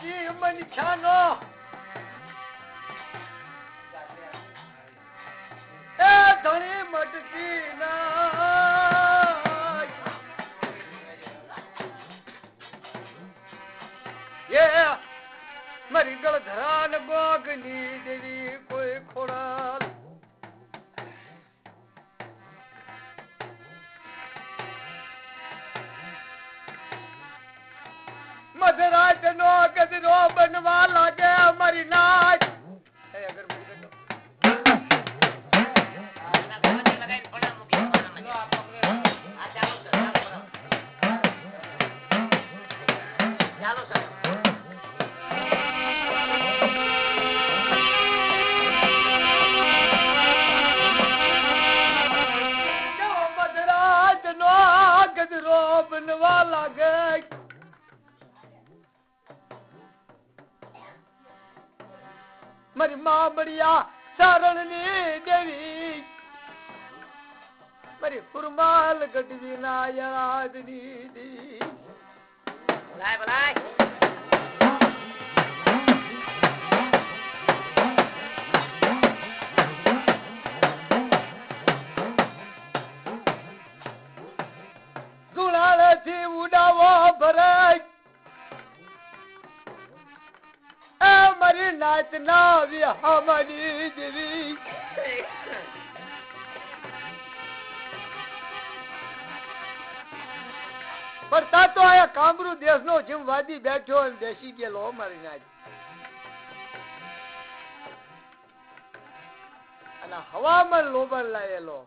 મટકી મનખાનો એ ધણી મટકી ના એ મારી ગળધરાન ગોગની દેવી કોઈ ખોડાલ મધરાજ નો ગજરો બનવા લાગે અમારી નાચ મધરાજ નો ગજરો બનવા લાગે મારી માં બળિયા શરણની દેવી મારી ફુરમાલ ગઢવી ના યાદની દેવી ભલાય ભલાય ગુણાળેથી ઉડાવો ભરાય મારી નાચ ના વિહામની દેવી પડતા તો આયા કામરૂ દેશ નો જીવવાદી બેઠો અને બેસી ગયેલો મારી નાચ અને હવામાન લોબન લાયેલો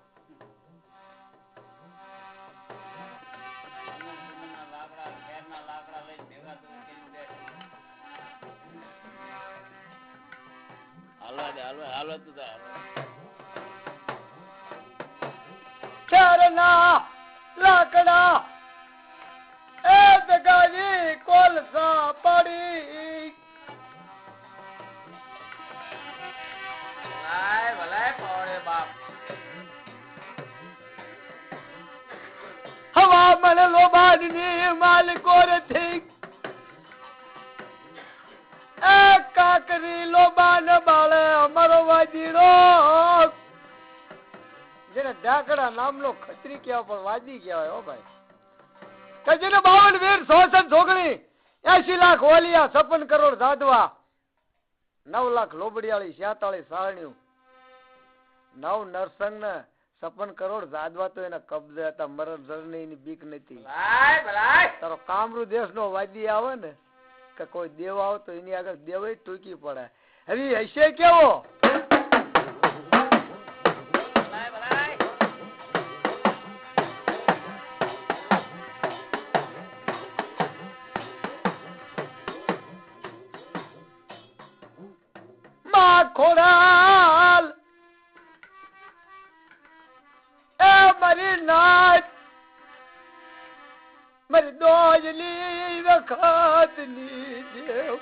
ચારના લાકડા એ દગાની કોલસા પડી હવા મને લોબાડની માલિકો નથી એ કાકરી લોબાન બાળે અમારો વાજીડો જેને ઢાકડા નામનો ખત્રી કહેવાય પણ વાજી કહેવાય હો ભાઈ કે જેને 52 વીર 100 છોકરી 80 લાખ ઓલિયા 56 કરોડ સાધવા 9 લાખ લોબડિયાળી 46 સારણ્યું 9 નરસંગ ને 56 કરોડ સાધવા તો એના કબજે હતા મરણ જરની ની બીક નથી તારો કામરૂ દેશ નો વાજી આવે ને કે કોઈ દેવ આવો તો એની આગળ દેવ ટૂંકી પડે હવે હશે કેવો ખોડાલ એ મારી નાચ મારી દોજલી વખતની દેવ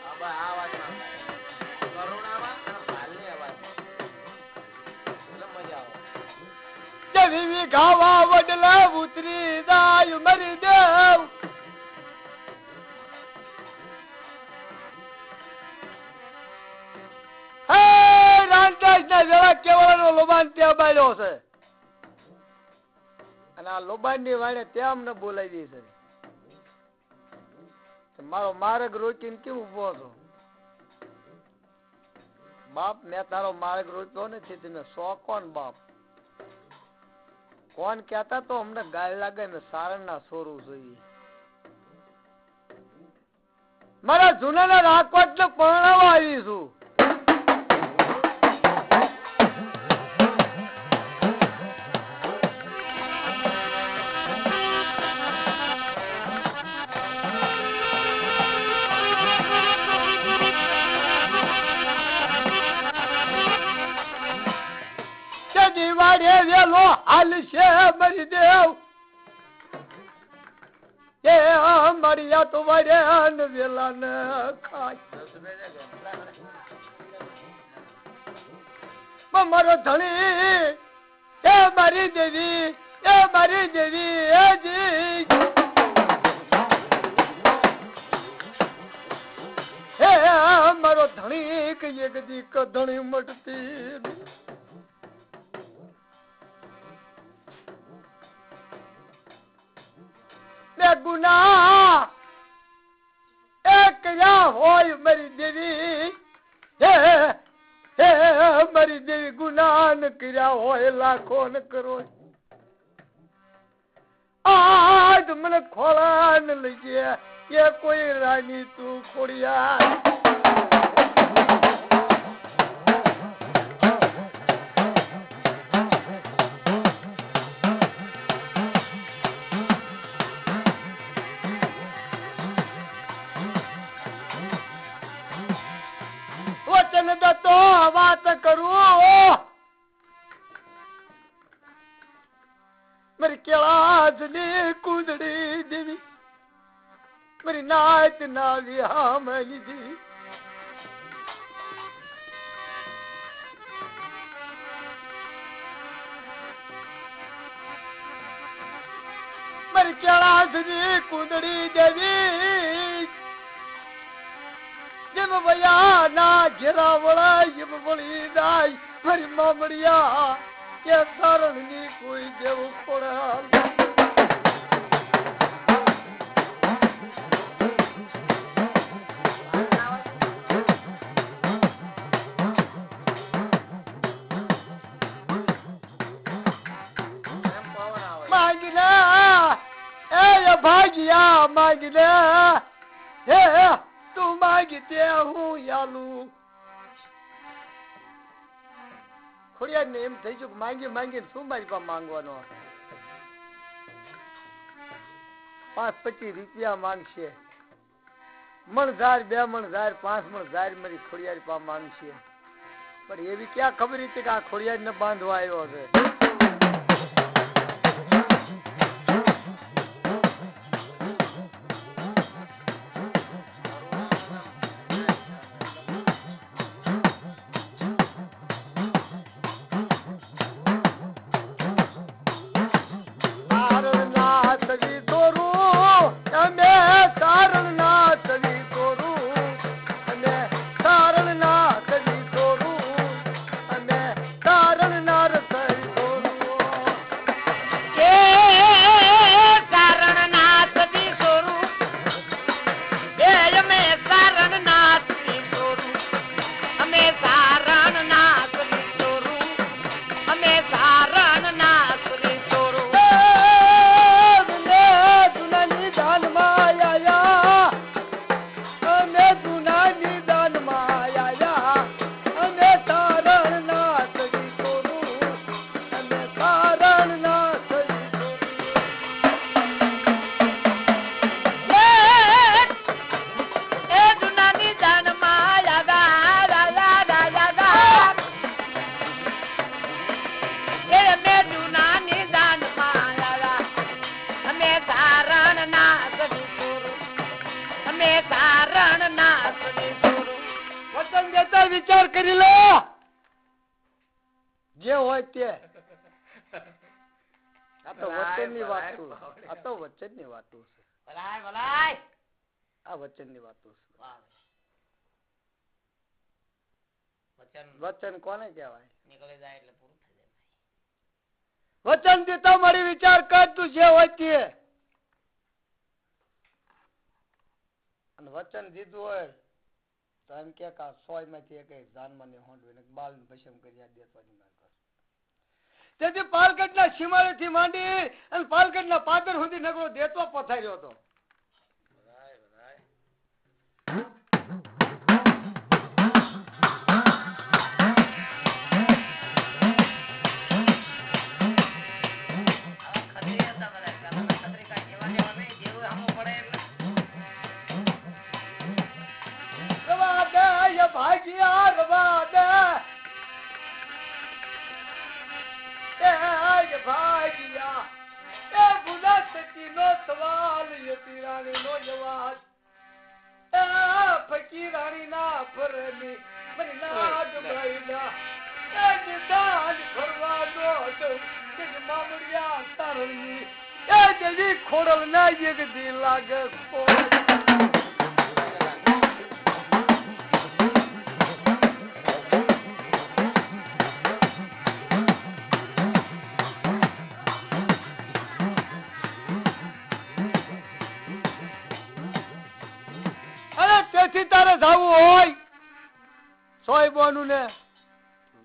જવી ગાવા વડલા ઉતરી જાય મારી દેવ લોબાન ત્યાં બાળ્યો છે અને આ લોબાન ની વાણે ત્યાં અમને બોલાવી છે મારો માર્ગ રોકીને કેમ ઉભો છો બાપ મેં તારો માર્ગ રોક્યો નથી તમે સો કોણ બાપ કોણ કેતા તો અમને ગાય લાગે ને સારણ ના સોરું જોઈએ મારા જૂના રાજકોટ ને પરણાવવા આવી છું દિવાળે વેલો હાલ છે મરી દેવ એ મરિયા તો વરે વેલા ને ખાય મારો ધણી એ મારી દેવી એ મારી દેવી એ જી હે મારો ધણી કે એક દી કધણી મટતી ને ગુના એ કયા હોય મારી દેવી હે મારી દેવી ગુના ન કર્યા હોય લાખો ન કરો આજ મને ખોળા ન લઈ ગયા એ કોઈ રાની તું ખોડિયા વચન દતો વાત કરું મારી કેળાજની કુંદડી દેવી મારી નાત ના વિહામણી દી મારી કેળાજની કુંદડી દેવી જેમ વયા ના ઘેરા વળાય એમ વળી જાય મારી મામડિયા એ શરણ ની કોઈ જેવું પડે માંગના એ ભાગ્યા માંગના હે તું માંગી તે હું યાલું ખોડિયાર ને એમ થઈ ગયું માંગી માંગીને શું મારી પાસે માંગવાનો 5-25 રૂપિયા માંગશે મણઝાર 2 મણઝાર 5 મણઝાર મારી ખોડિયાર પાસે માંગશે પણ એવી ક્યાં ખબર હતી કે આ ખોડિયાર ને બાંધવા આવ્યો છે વિચાર કરી લો જે હોય તે આ તો વચનની વાતો આ તો વચનની વાતો છે ભલાય ભલાય આ વચનની વાતો છે વચન કોને કહેવાય નીકળી જાય એટલે પૂરું થઈ જાય વચન દીધા મારી વિચાર કર તું જે હોય તે અને વચન દીધું હોય તો એમ કે 100 માંથી એક જાનમાં ને હોંડવે બાલ ને ભસમ કરી દેવાની માંગ કર તેથી પાલગઢ ના સીમાડે થી માંડી અને પાલગઢ ના પાદર સુધી નગરો દેતો પથાર્યો હતો ભાગ્યા રવા દે ભાગ્યા એ ભૂલા સતી નો સવાલ યતી રાણી નો જવાબ એ ફકીરાણી ના ફરની મરી ના ડુબાઈના એ નિદાન ફરવાનો તો કે મામડિયા તારણી એ દેવી ખોડલ ના એક દી લાગે કો જાવું હોય સોયબોનું ને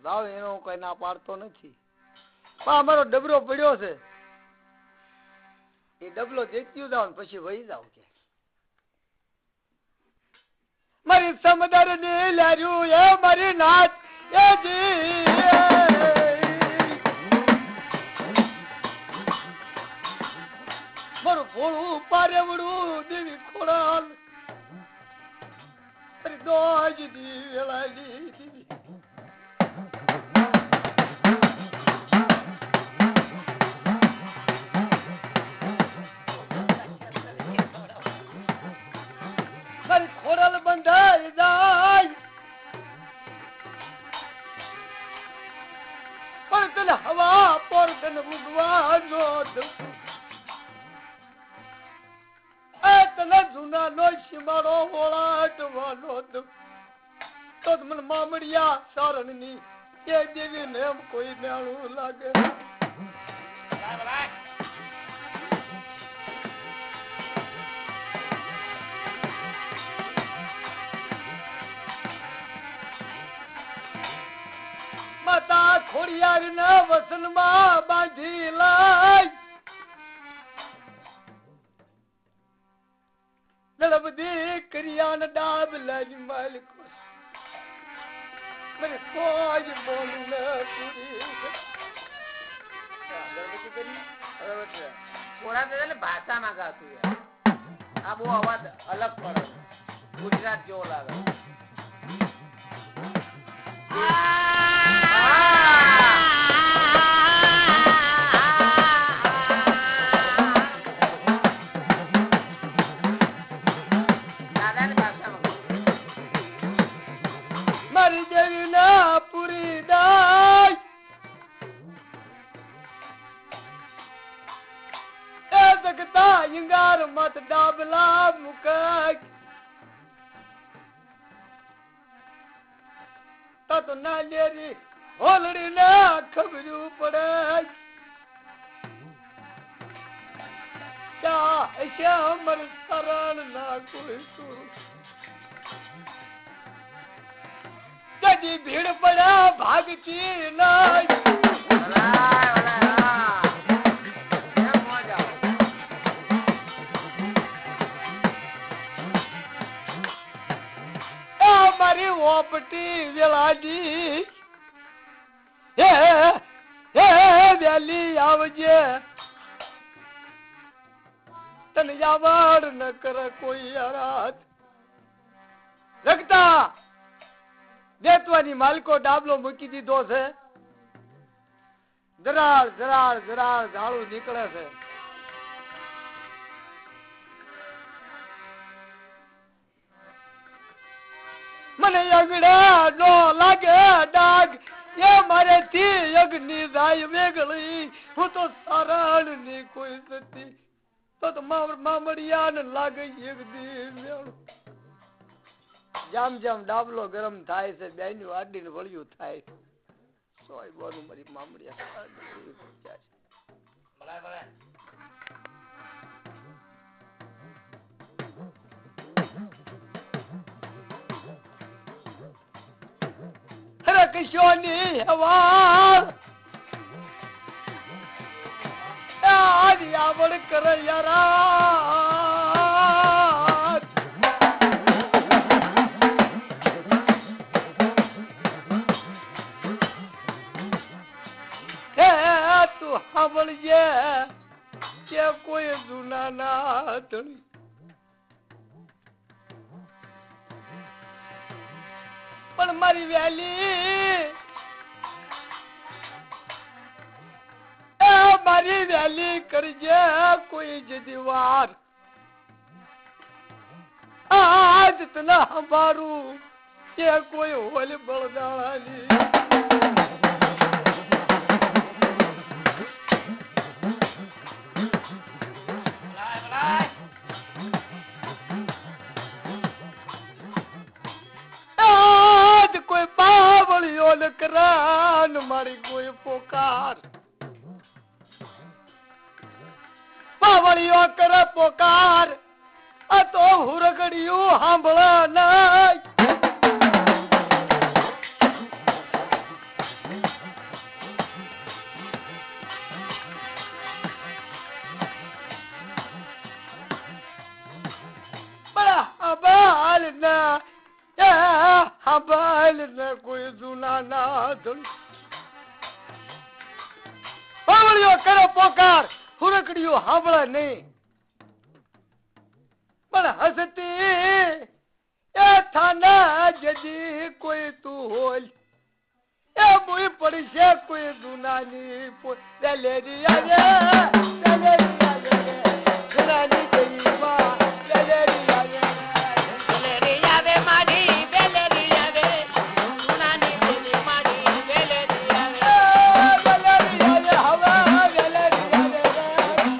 જાવ, એનો કોઈ ના પાડતો નથી. પણ અમારો ડબરો પડ્યો છે, એ ડબલો જેત્યું જાવ પછી વહી જાવ કે મારી સમદર ને લાર્યું એ મારી નાથ એ જી મારું ભોળું પારેવડું દેવી ખોડાલ દોજ દી વેલાલી દીદી મારી ખોડલ બંધાઈ જાય પણ તને હવા પર તને ઉગવાનો તને જૂના નો શિમાડો ઓળાટવાનો તો મને મામડિયા સારણ ની એ દેવી ને એમ કોઈ નાણું લાગે. માતા ખોડિયાર ના વસન માં બાંધી લાય નળબદી કરિયાન ડાબ લાજી માલિકો મને કોઈ બોલું ન પૂરી ભાષામાં ગાતું આ બહુ અવાજ અલગ પડે, ગુજરાત જેવો લાગે. મારી દેવી ના પૂરી દાય એ જગતા ઈંગાર મત ડાબલા મુકાય તો ના લેરી હોલડી ના ખબર્યું પડે ક્યાં શ્યામર શરણ ના કોઈ સુર કદી ભીડ પડ્યા ભાગતી નહીં મારી ઓપટી વેલાડી હે હે વેલી આવજે તને યાવડ ન કરે કોઈ રાત રખતા દેતવાની માલકો ડાબલો મૂકી દીધો છે, જરાળ જરાળ જરાળ ઝાડું નીકળે છે. મને અગડા નો લાગે ડાગ એ મારે થી અગ્નિ જાય વેગળી હું તો સારણ ની કોઈ નથી તો મામડિયા ને લાગે એક દી મેળું. જામ જામ ડાબલો ગરમ થાય છે, બેની વાડીને વળ્યું થાય સોય બોનું મારી મામડિયા કશોની હવા આદિ આવડ કરે યાર તું સાંભળજે કે કોઈ જૂના ના ધણી પણ મારી વેલી મારી વેલી કરજે કોઈ જદી વાર આજ તને સંભાળું કે કોઈ હોલ બળદાળી કોઈ પાવળીઓ ન કરાન મારી કોઈ પોકાર પાવળીઓ કરે પોકાર આ તો હુરગડિયું સાંભળા નહીં ના એ હાંભળ ને કોઈ જૂના ના ધૂળ બાવળિયો કરે પોકાર હુરકડીઓ હાંભળે નહીં પણ હસતી એ થાના જજી કોઈ તું હોલ એ મુઈ પડી છે કોઈ જૂનાની વેલેરી આવે વેલેરી આવે જૂનાની ગઈમાં વેલેરી આવે વેલેરી આવે મારી વેલેરી આવે જૂનાની ગઈ મારી વેલેરી આવે વેલેરી આવે હવા વેલેરી આવે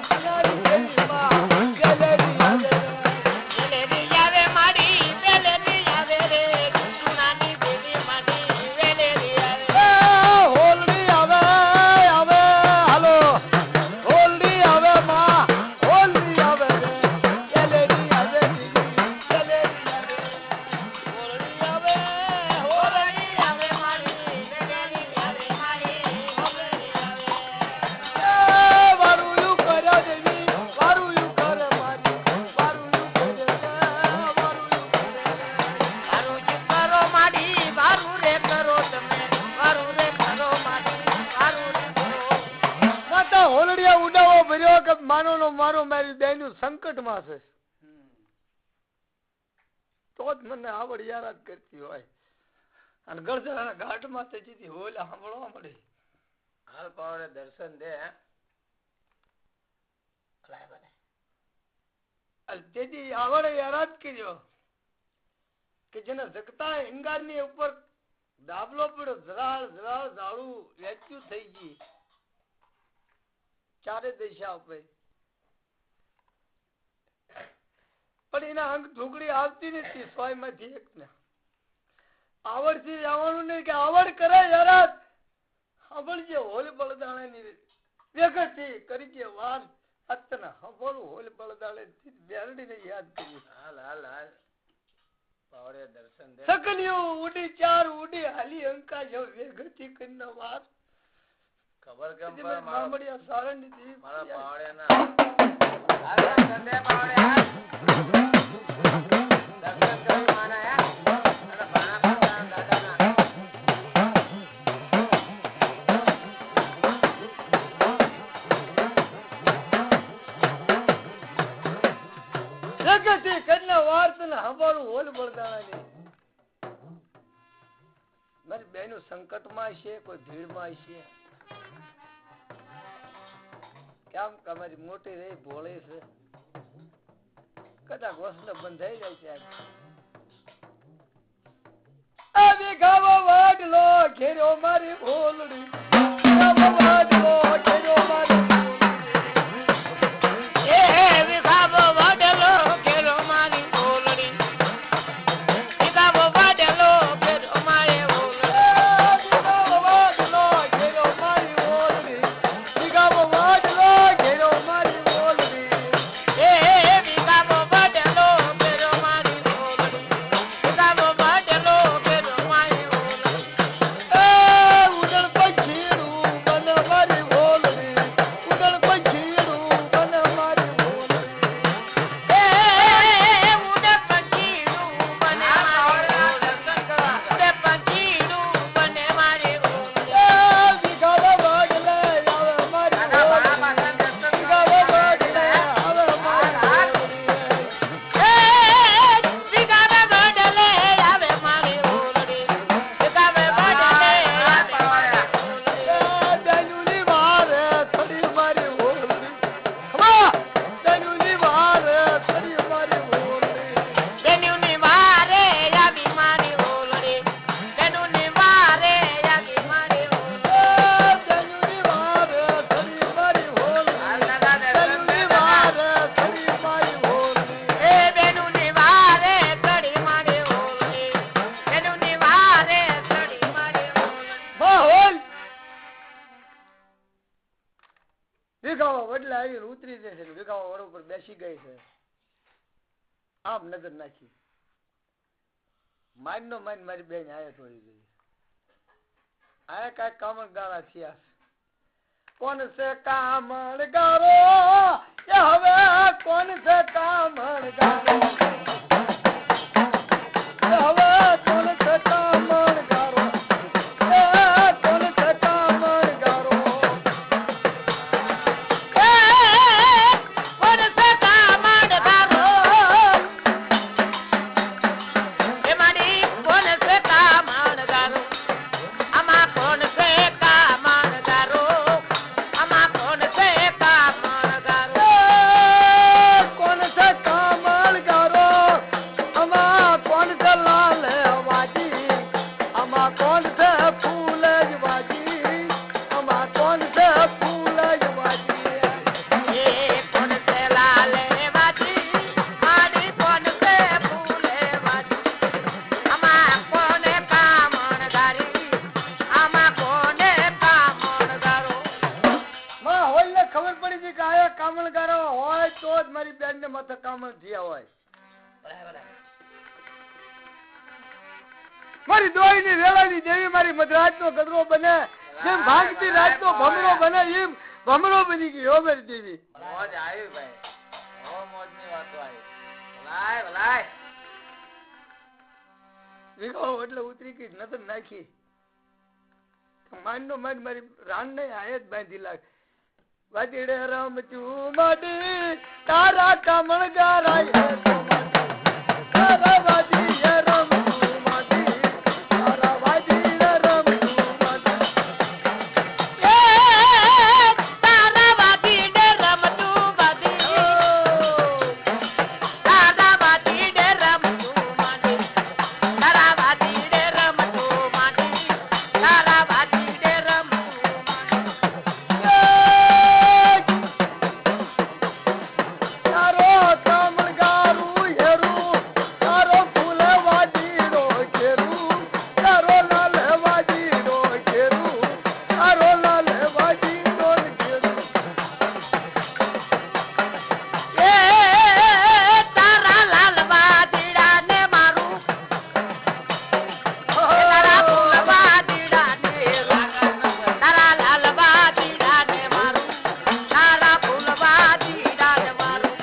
જૂનાની ગઈમાં વેલેરી આવે વેલેરી આવે મારી વેલેરી આવે રે જૂનાની ગઈ મારી વેલેરી આવે હોલડી આવે આવે હાલો હોલડી આવે માં હોલડી આવે રે વેલેરી આવે વેલેરી આવે હોલડી આવે હોલડી આવે મારી વેલેરી આવે મારી હોલડી આવે વારું યુ કરે દેવી વારું યુ કરે મારી વારું યુ કરે વારું યુ કરો મારી વારું રે કરો તમે વારું રે કરો મારી વારું રે કરો માતા હોલડિયા ઉડાવો ભર્યો કે માનો નો મારો મારી બેનું સંકટમાં છે તો જ મને આવડ યાદ કરતી હોય અને ગરજરાના ઘાટમાં તે જીતી હોલ સાંભળવા મળે હાલ પાવડે દર્શન દે લાય બને તેથી આવડે યાદ કર્યો કે જેને જગતા હિંગારની ઉપર દાબલો પડ્યો જરાળ જરાળ ઝાડું વેચ્યું થઈ ગઈ ચારે દિશા ઉપર પણ એના અંક ઢોકળી આવતી નથી સોયમાંથી એક ને આવડથી આવવાનું નહીં કે આવડ કરે યાર આવડજે હોલ બળદાણાની વેગથી કરી કે વાર અત્તના હબળ હોલ બળદાણે બેરડીને યાદ કરી હાલ હાલ હાલ પાવડે દર્શન દે સકલિયો ઉડી ચાર ઉડી હાલી અંકા જો વેગથી કરીને વાર ખબર કેમ પછી પર મેં મામડિયા સારણની દી મારા પાવડે ના હાલ દર્શન દે પાવડે હાલ દર્શન કરી માના હે અને બાણા પાતા દાદાના વેગથી કરીને વાર તને હંભાળું હોલ બળદાણાની મારી બહેનો સંકટમાં છે કોઈ ભીડમાં છે કેમ કે અમારી મોટી રહી ભોળી છે કદાચ વસને બંધાઈ જાય છે આવી ગાવો વાડલો ઘેરો મારી ભોલડી ગાવો વાડલો ઘેરો મારી ભોલડી એ વિખાવો વાડલો ઘેરો મારી ભોલડી વિખાવો વાડલો ઘેરો મારી ભોલડી વિખાવો વાડલો ઘેરો મારી ભોલડી વિખાવો વાડલો ઘેરો મારી ભોલડી એ વિખાવો વાડલો ઘેરો મારી ભોલડી વિખાવો વાડલો ઘેરો મારી ભોલડી એ ઉડળ પંખીડું બન મારી ભોલડી ઉડળ પંખીડું બન મારી ભોલડી એ ઉડળ પંખીડું બન મારી ભોલડી ઉડળ પંખીડું બન મારી ભોલડી એ વિખાવો વાડલે આવે મારી ભોલડી વિખાવો વાડલે આવે મારી ભોલડી એ વિખાવો વાડલે આવે મારી ભોલડી વિખાવો વાડલે આવે મારી ભોલડી દનુની વારે થડી મારી ભોલડી ખમા દનુની વારે થડી મારી ભોલડી દનુની વારે આવી મારી ભોલડી દનુની વારે આવી મારી ભોલડી દનુની વારે થડી મારી ભોલડી હાલ દાદા દર્શન દે દનુની વારે થડી મારી ભોલડી એ દનુની વારે થડી મારી ભોલડી દનુની વારે થડી મારી ભોલડી માહોલ વિખાવો વડલે આવીને ઉતરી જશે ને વિખાવો વડ ઉપર બેસી ગઈ છે આમ નજર નાખી માન નો માન મારી બેન આયા થોડી ગઈ આયા કાંઈક કામણ ગાળા થયા કોણ છે કામણ ગારો એ હવે કોણ છે કામણ ગારો ખબર પડી છે કે આયા કામણગારો હોય તો જ મારી બેન ને માથે કામણ થયા હોય. મારી દોઈ ની વેળાની દેવી મારી મધરાત નો ગદરો બને, જેમ ભાગતી રાત નો ભમરો બને એમ ભમરો બની ગયો મારી દેવી. મોજ આવી ભાઈ, ઓ મોજ ની વાતો આવી. ભલાય ભલાય વિગાઓ એટલે ઉતરી ગઈ નજર નાખી માન નો માન મારી રાન ને આયત બાંધી લાગ વાદીડે રમચું માડી તારા કામણગારા તારા વાદીએ રમચું માડી તારા વાદીડે રમચું માડી એ તારા વાદીડે રમચું માડી તારા વાદીડે રમચું માડી તારા વાદીડે રમચું માડી તારા વાદીડે રમચું તારો કામણગારું હેરું તારો ફૂલ વાદીડો ઘેરું તારો લાલ વાદીડો ઘેરું તારો લાલ વાદીડો ઘેરું એ તારા લાલ વાદીડા ને મારું તારા ફૂલ વાદીડા ને તારા લાલ વાદીડા ને મારું તારા ફૂલ વાદીડા ને મારું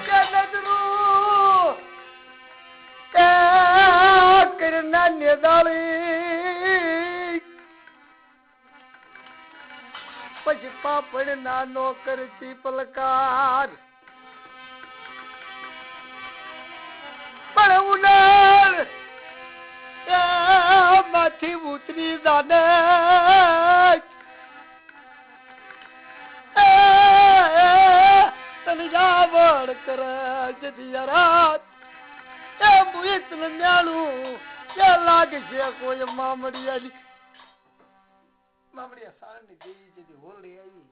કે નજરું એ કરના નેદાળી પછી પાપડ નાનો કરતી પલકાર પણ ઉનાળ એ માથી ઉતરી જાને તને જાવડ કરે જદિયારાત એ મુઈત ન્યાળું એ લાગે છે કોઈ મામડિયાની મામડિયા સારની દેવી જદી હોળી આવી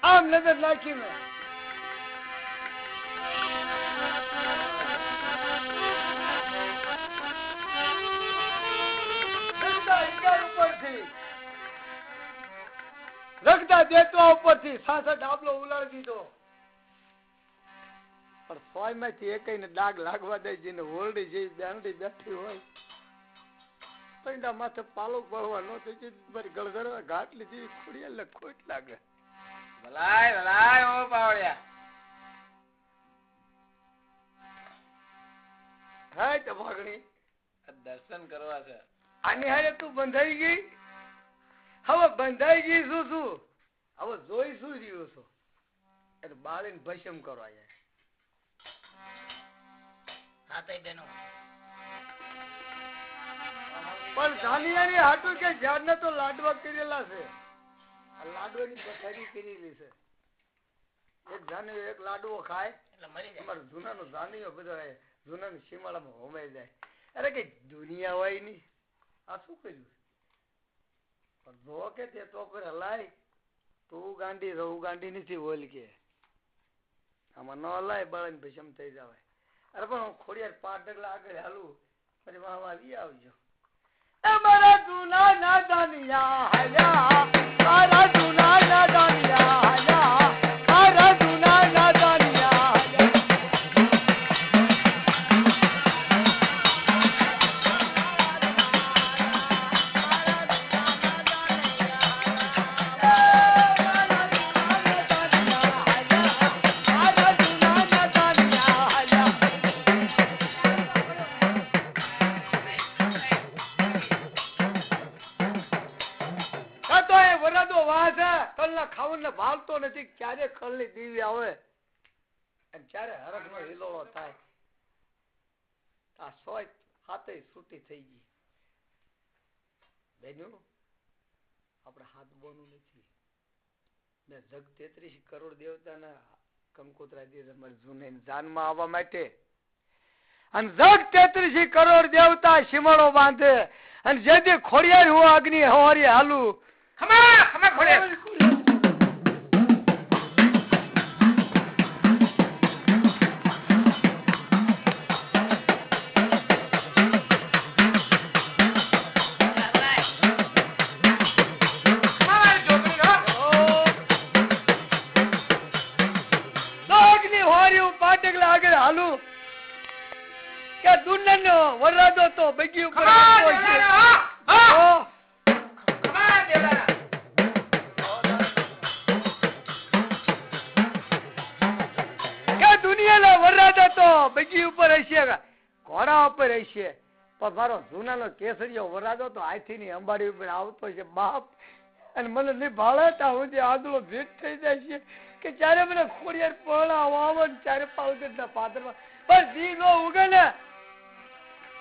આમ નજર નાખી મેં રગતા દેતવા ઉપરથી સાસા ડાબલો ઉલાડી દીધો પણ સોય માંથી એકઈને ડાગ લાગવા દે જેને ઓરડી જેવી દાંડી બેઠી હોય પૈડા માથે પાલો પડવા નો થઈ મારી ગળગળવા ઘાટલી જેવી ખોડી એટલે ખોટ લાગે. ભલાય ભલાય ઓ પાવડિયા. હા તો ભાગણી દર્શન કરવા છે. આની હારે તું બંધાઈ ગઈ, હવે બંધાઈ ગઈ શું હવે જોઈ શું રહ્યો છો એટલે બાળીને ભસ્મ કરવા જાય. પણ જાનિયાની હાટું કે જ્યારને તો લાડવા કરેલા છે, આ લાડવાની પથારી કરેલી છે. એક જાનિયો એક લાડવો ખાય અમારો જૂનાનો જાનિયો બધો જૂનાની સીમાડામાં હોમાઈ જાય. અરે કઈ દુનિયા હોય ની આ શું કર્યું પણ જો કે તે તો પર હલાય તું ગાંડી રહું ગાંડી નથી બોલ કે આમાં ન હલાય બાળાને ભસમ થઈ જવાય. અરે પણ હું ખોડિયાર 5 ડગલા આગળ હાલું પછી વાહ આવી આવજો. મારા જૂના ના દાનિયા હાલ્યા મારા જૂના ના દાનિયા હાલ્યા મારા જૂના ના દાનિયા હાલ્યા. ખાવાનું ભાવતો નથી ક્યારે ખલની દીવી આવે અને ક્યારે હરખ નો હિલોળો થાય. આ સોય હાથે છૂટી થઈ ગઈ બેનું આપણે હાથ બોનું નથી ને જગ 33 કરોડ દેવતાના કંકોત્રા દે તમારી જૂને જાનમાં આવવા માટે અને જગ 33 કરોડ દેવતા સીમાડો બાંધે અને જેથી ખોડિયાર હું અગ્નિ હવારી હાલું ખમા ખમા ખોડિયાર. હાલું કે દુનિયાનો વરરાજો તો બગી ઉપર ખમા આવતો છે. દેવડાના, ઓ, ખમા દેવડાના. કે દુનિયાનો વરરાજો તો બગી ઉપર હશે, ઘોડા ઉપર હશે, પણ મારો જૂનાનો કેસરીયો વરરાજો તો હાથી ની અંબાડી ઉપર આવતો છે બાપ. અને મને નહીં ભાળે ત્યાં સુધી આદલો ભેટ થઈ જાય છે કે જ્યારે મને ખોડિયાર પહોળા વાવો ને ત્યારે પાલગઢના પાદરમાં બસ દી નો ઉગે ને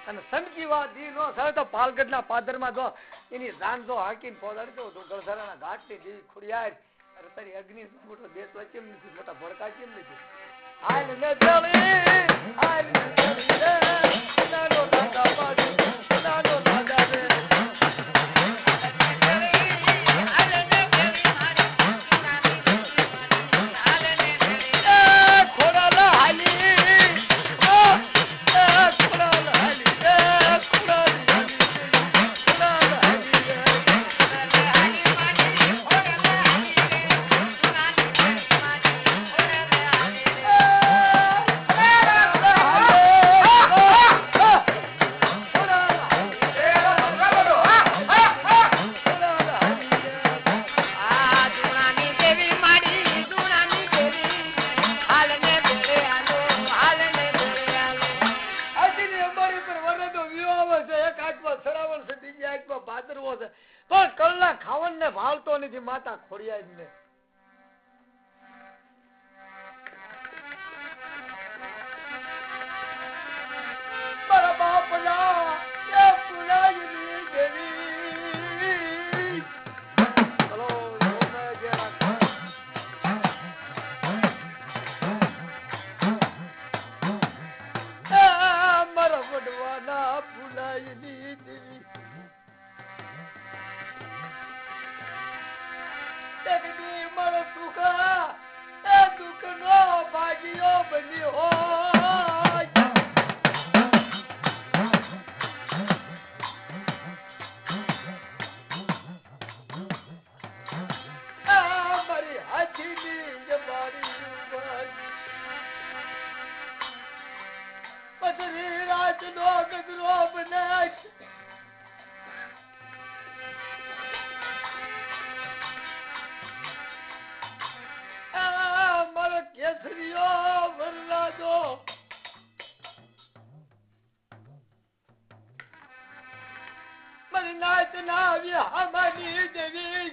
અને સમજી વા દી નો થાય તો પાલગઢના પાદરમાં જો એની જાન જો હાકીને પહોંચાડી દો તો ગળધરાના ઘાટની દેવી ખોડિયાર અરે તારી અગ્નિ મોટો દેશ હોય કેમ નથી, મોટા ભડકા કેમ નથી. હાલ ને જળી, હાલ ને જળી રે, નાનો દાદા બાજુ, નાનો દાદા રે. ભાવતો નથી માતા ખોડિયાર ને. મારા બાપના એ પુરાયની દેવી. ચલો મારા વડવાના પુરાયની દેવી. મારો સુખા એ દુઃખ નો ભાગ્યો બની હોય. મારી હાથીની જમારી પથરી રાત નો ગગરો બનાય. મારો કેસરીયો વરરાજો મારી નાચ ના આવી હમાની દેવી,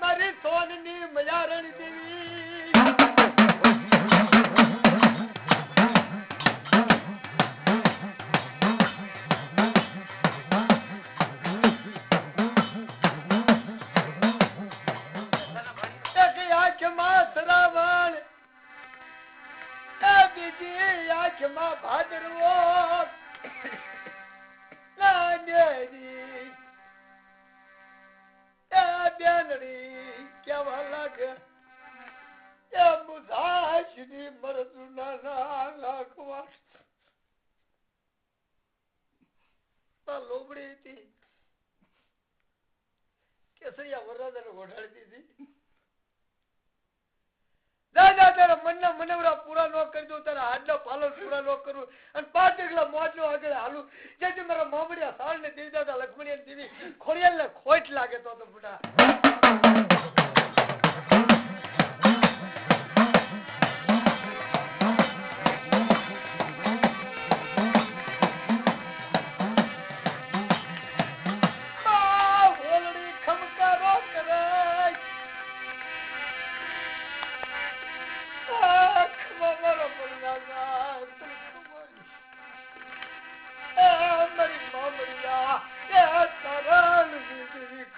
મારી સોનની મયારણ દેવી. શ્રાવણ બીજી આંખમાં ભાદરવો નાનેરી બેનડી કેવા લાગે એ મુસાશની મરદુના ના લાખવા લોબડી હતી કેસરિયા વરરાજાને ઘોડાડી દીધી. દાદા તારા મનના મનવરા પૂરા ન કરી દઉં, તારા હાડના પાલન પૂરા ન કરું અને 5 ડગલા મોજનો આગળ હાલું જેથી મારા મામડિયા સાળ ને દેવી દાદા લક્ષ્મણિયા દેવી ખોડિયાલ ને ખોટ લાગે તો બુડા.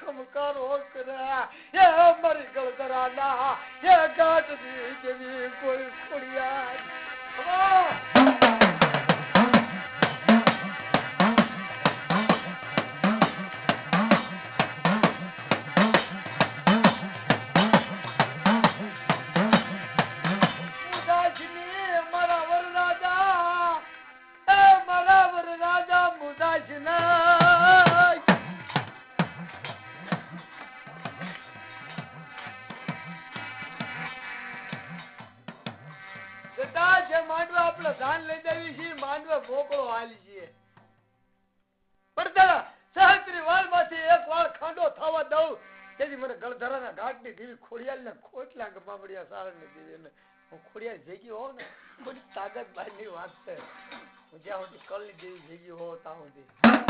ખમકારો હાલી જઈએ પણ તારા સહસ્ત્રી વાળમાંથી એક વાળ ખાંડો થવા દઉં તેથી મને ગળધરાના ઘાટની દેવી ખોડિયાલને ખોટલા ગમામડિયા સારણની દેવીને હું ખોડિયાલ ભેગી હોઉં ને બધી તાકાત બહારની વાત છે હું જ્યાં સુધી કલની દેવી ભેગી હોઉં ત્યાં સુધી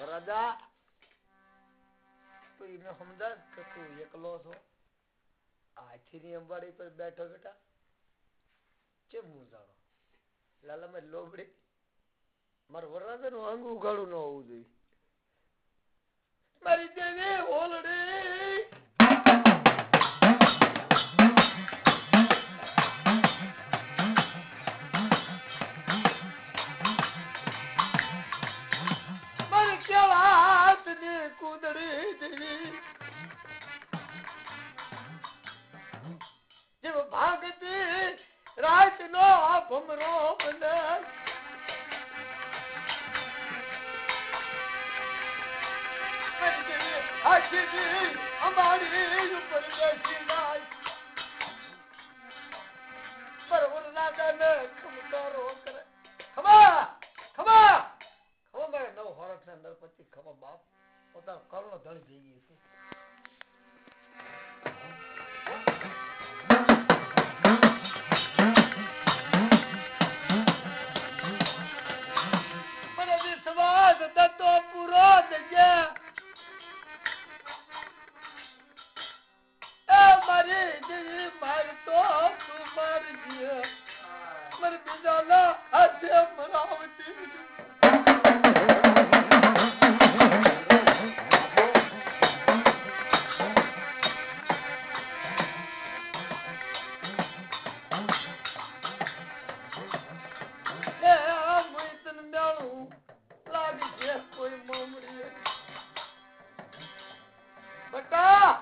રાજા તું એને સમજાય કે તું એકલો છો હાથીની અંબાડી પર બેઠો બેઠા કેમ હું જાણો લાલા મેં લોબડી મારા વરરાજાનું અંગ ઉગાડું ન હોવું જોઈએ મારી દેવી ઓલડી કોઈ મોમડી બટા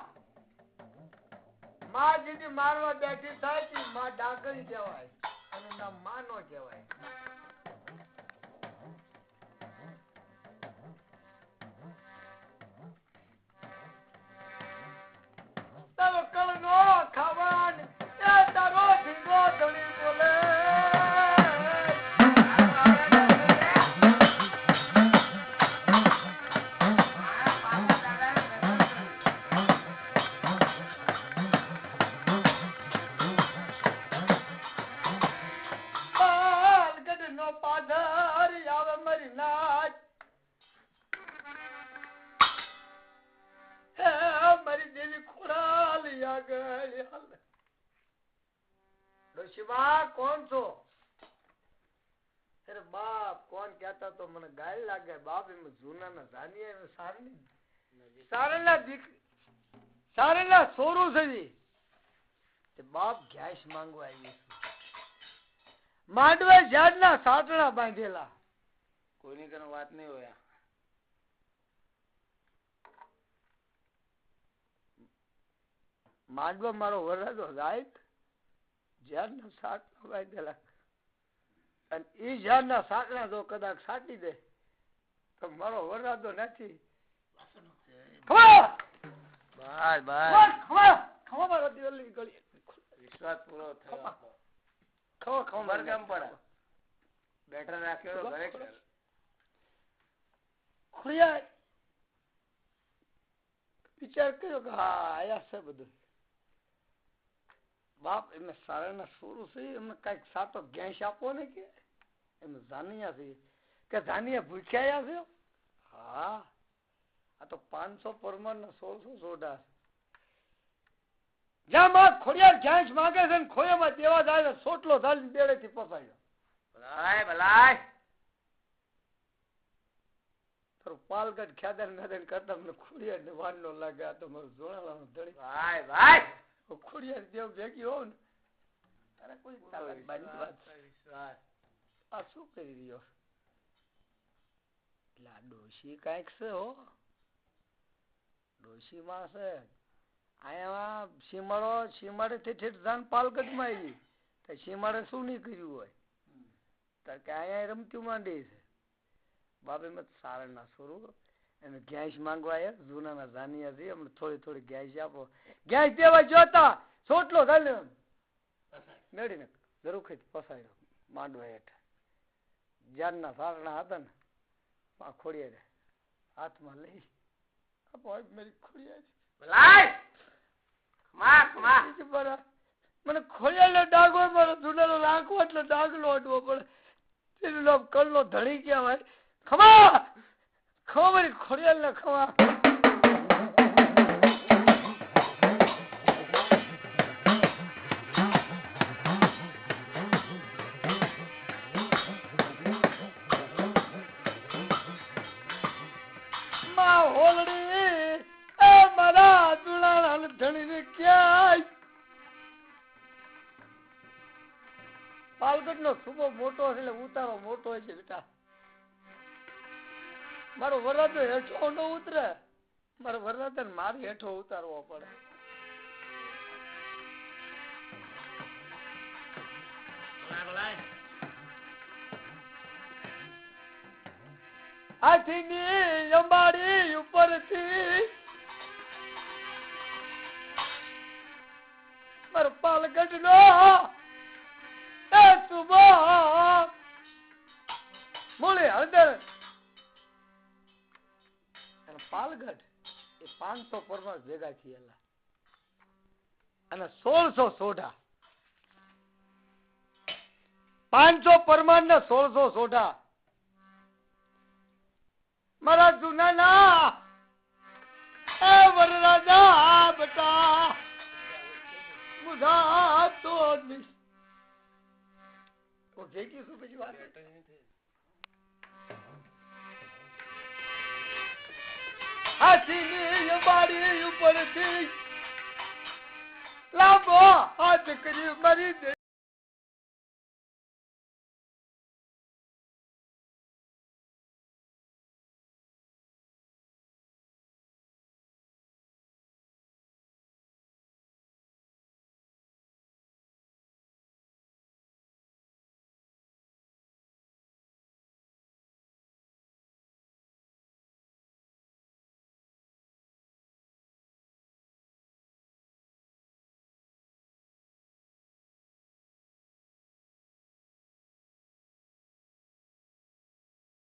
માં જીની મારવા બેઠી થાય કે માં ડાકરી કહેવાય અને ના માનો કહેવાય. તારો કળનો ખાવાન એ તારો ધીંગો ધણી બોલે. કોણ છો? અરે બાપ કોણ કહેતા તો મને ગાય લાગે. બાપ એમ જૂના ના જાનીએ સારેલા સોરું છે તે બાપ ગેસ માંગવા આવી માંડવે ઝાડના સાટણા બાંધેલા. કોઈની કનો વાત નહીં હોય. માંડવા મારો વરરાજો જાય ઝાડના સાટણા બાંધેલા અને એ ઝાડના સાટણા જો કદાચ સાટી દે તો મારો વરરાજો નથી. વિશ્વાસ પૂરો થયો. બરગામ પડે બેઠા રાખ્યો ઘરે ખોડિયાર વિચાર કર્યો કે હા આયા છે બધું. બાપ એમને સારાના સોરું છે એમને કઈક સાતો ગેસ આપો ને કે એમને જાનિયા છે કે જાનિયા ભૂખ્યા છે. હા આ તો 500 પરમાર ના 1600 સોડા જ્યાં માં ખોડિયાર ગેસ માંગે છે ને ખોયામાં દેવા જાય ને સોટલો ધાલી બેડે થી પસાયો. ભલાય પાલગઢ ખ્યાદર નદન કરતા મને ખોડિયાર ને વાર નો લાગે. આ તો મારું જોડાવાનું ધડી ભાઈ ખોડિયાર દેવ ભેગી હોવ ને તારે કોઈ વિશ્વાસ આ શું કરી રહ્યો એટલે આ ડોશી કઈક છે હો. ડોશી માં છે અહીંયા સીમાડે થી ઠેઠ જાન પાલગઢ માં આવી તો સીમાડે શું નહીં કર્યું હોય તાર કે અહીંયા રમતું માંડી છે. બાબે મત સારણના સ્વરૂપ એને ગેસ માંગવા આવ્યા જૂનાના જાનિયા છે અમને થોડી ગેસ આપો. ગેસ દેવા જોતા સોટલો ચાલ્યો મેળીને જરૂર પસાડ્યો માંડવા હેઠ. જાનના સારણા હતા ને આ ખોડિયાર હાથમાં લઈ મારી ખોડિયાર મને ખોડિયાર ડાઘો મારો જૂનાનો રાખવો એટલે ડાઘલો હટવો પડે. એનું નામ કલ્લો ધણી કહેવાય. ખમા મારી ખોડિયાર ને ખમા. પાલગઢ નો સુબો મોટો છે એટલે ઉતારો મોટો હોય છે બેટા. મારો વરરાજો હેઠો ન ઉતરે. મારો વરરાજો મારી હેઠો ઉતારવો પડે. હાથીની અંબાડી ઉપરથી મારો પાલગઢ નો સુબો મૂળે હળદર પાલગઢ એ 500 પરમાર ભેગા થયેલા અને 1600 સોઢા. 500 પરમાર ને 1600 સોઢા. મારા જૂનાના એ વરરાજા બટા મુધા તો ભેગી શું પછી વાત હાથીની બારી ઉપરથી લાંબો હાથ કરી મારી